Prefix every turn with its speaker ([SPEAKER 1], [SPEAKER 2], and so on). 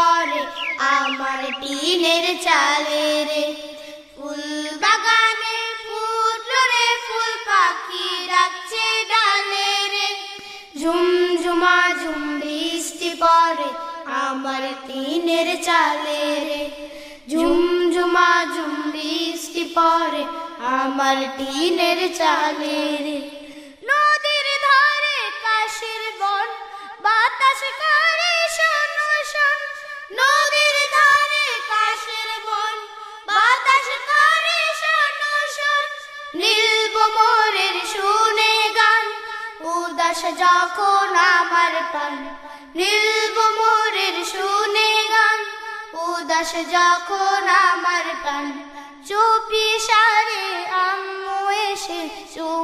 [SPEAKER 1] পড়ে আমার টিনের চালে রে। ফুল বাগানে ফুটলো রে ফুল, পাখি ডাকছে ডালে রে। ঝুমঝুমা ঝুম বৃষ্টি পড়ে আমার টিনের চালে রে। ঝুমঝুমা ঝুম বৃষ্টি পড়ে আমার টিনের চালে রে। নদীর ধারে কাশের বন, বাতাস করে শোন শোন। নদীর ধারে কাশের বন, বাতাস করে শোন শোন। নীলভোমরের শুনে গান, উদাস যখন আমার প্রাণ। নীলভোমরের শুনে গান, উদাস যখন আমার প্রাণ। চুপি সারে আম্মু এসে চুমু